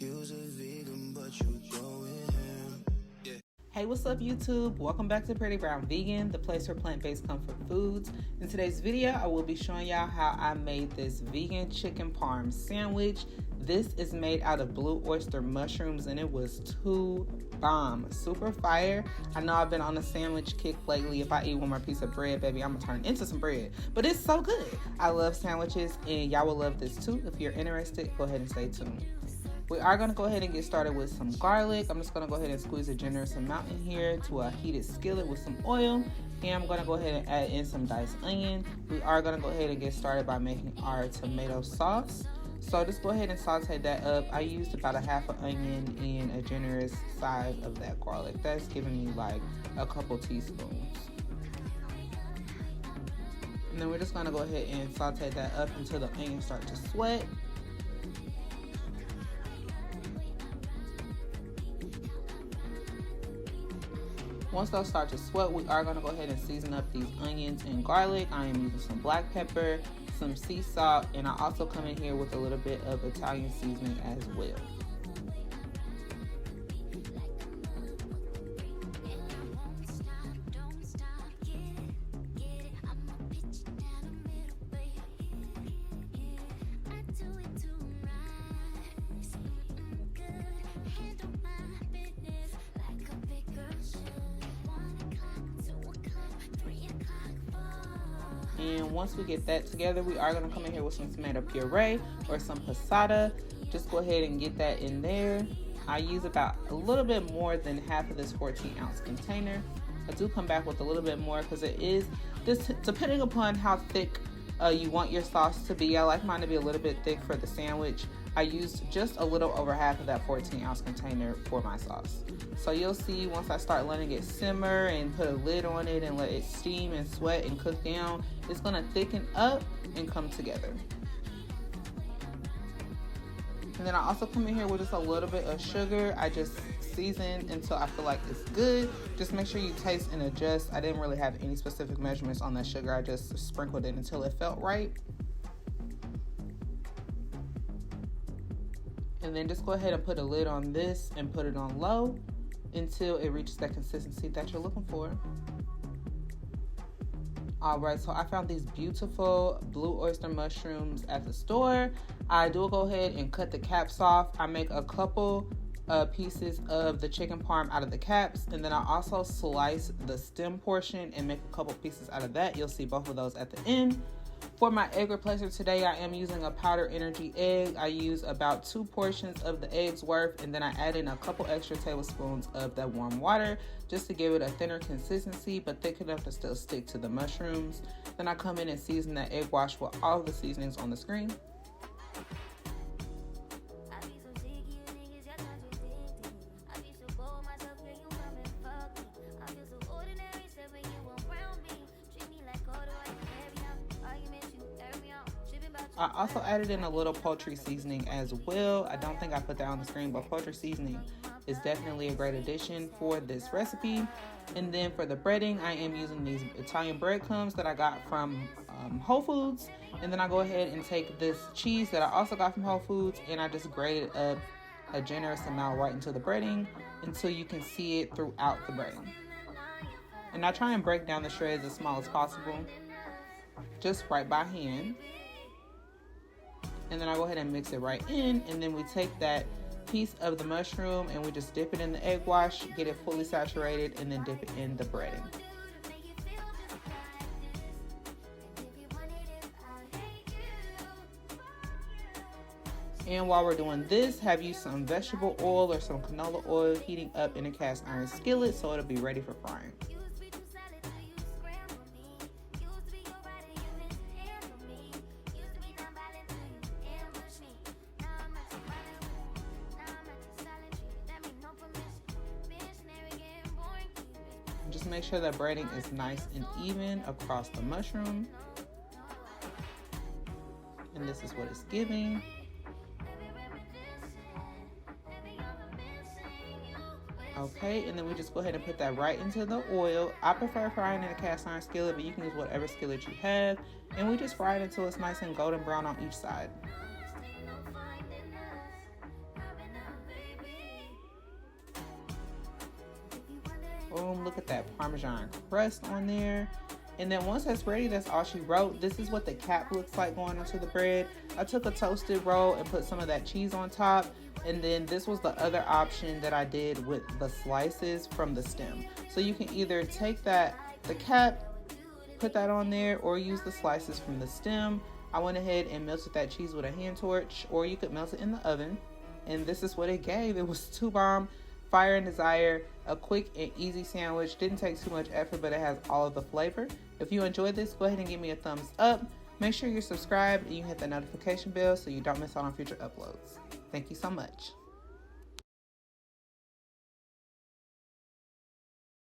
Use a vegan, but you going ham. Yeah. Hey, what's up YouTube? Welcome back to Pretty Brown Vegan, the place for plant-based comfort foods. In today's video, I will be showing y'all how I made this vegan chicken parm sandwich. This is made out of blue oyster mushrooms and it was too bomb. Super fire. I know I've been on a sandwich kick lately. If I eat one more piece of bread, baby, I'm gonna turn into some bread. But it's so good. I love sandwiches and y'all will love this too. If you're interested, go ahead and stay tuned. We are going to go ahead and get started with some garlic. I'm just going to go ahead and squeeze a generous amount in here to a heated skillet with some oil. And I'm going to go ahead and add in some diced onion. We are going to go ahead and get started by making our tomato sauce. So just go ahead and saute that up. I used about a half an onion and a generous size of that garlic. That's giving me like a couple teaspoons. And then we're just going to go ahead and saute that up until the onions start to sweat. Once those start to sweat, we are going to go ahead and season up these onions and garlic. I am using some black pepper, some sea salt, and I also come in here with a little bit of Italian seasoning as well. And once we get that together, we are going to come in here with some tomato puree or some passata. Just go ahead and get that in there. I use about a little bit more than half of this 14-ounce container. I do come back with a little bit more because it is, this depending upon how thick you want your sauce to be. I like mine to be a little bit thick for the sandwich. I used just a little over half of that 14-ounce container for my sauce. So you'll see once I start letting it simmer and put a lid on it and let it steam and sweat and cook down, it's gonna thicken up and come together. And then I also come in here with just a little bit of sugar. I just season until I feel like it's good. Just make sure you taste and adjust. I didn't really have any specific measurements on that sugar. I just sprinkled it until it felt right. And then just go ahead and put a lid on this and put it on low until it reaches that consistency that you're looking for. All right, so I found these beautiful blue oyster mushrooms at the store. I do go ahead and cut the caps off. I make a couple pieces of the chicken parm out of the caps, and then I also slice the stem portion and make a couple pieces out of that. You'll see both of those at the end. For my egg replacer today, I am using a powder energy egg. I use about 2 portions of the egg's worth, and then I add in a couple extra tablespoons of that warm water just to give it a thinner consistency, but thick enough to still stick to the mushrooms. Then I come in and season that egg wash with all of the seasonings on the screen. I also added in a little poultry seasoning as well. I don't think I put that on the screen, but poultry seasoning is definitely a great addition for this recipe. And then for the breading, I am using these Italian breadcrumbs that I got from Whole Foods. And then I go ahead and take this cheese that I also got from Whole Foods and I just grate it up a generous amount right into the breading until you can see it throughout the breading. And I try and break down the shreds as small as possible, just right by hand. And then I go ahead and mix it right in, and then we take that piece of the mushroom and we just dip it in the egg wash, get it fully saturated, and then dip it in the breading. And while we're doing this, have you some vegetable oil or some canola oil heating up in a cast iron skillet so it'll be ready for frying. Just make sure that breading is nice and even across the mushroom. And this is what it's giving. Okay, and then we just go ahead and put that right into the oil. I prefer frying in a cast iron skillet, but you can use whatever skillet you have. And we just fry it until it's nice and golden brown on each side. Look at that Parmesan crust on there. And then once that's ready, that's all she wrote. This is what the cap looks like going onto the bread. I took a toasted roll and put some of that cheese on top. And then this was the other option that I did with the slices from the stem. So you can either take the cap, put that on there, or use the slices from the stem. I went ahead and melted that cheese with a hand torch, or you could melt it in the oven. And this is what it gave. It was 2 bomb, fire and desire, a quick and easy sandwich. Didn't take too much effort, but it has all of the flavor. If you enjoyed this, go ahead and give me a thumbs up. Make sure you're subscribed and you hit the notification bell so you don't miss out on future uploads. Thank you so much.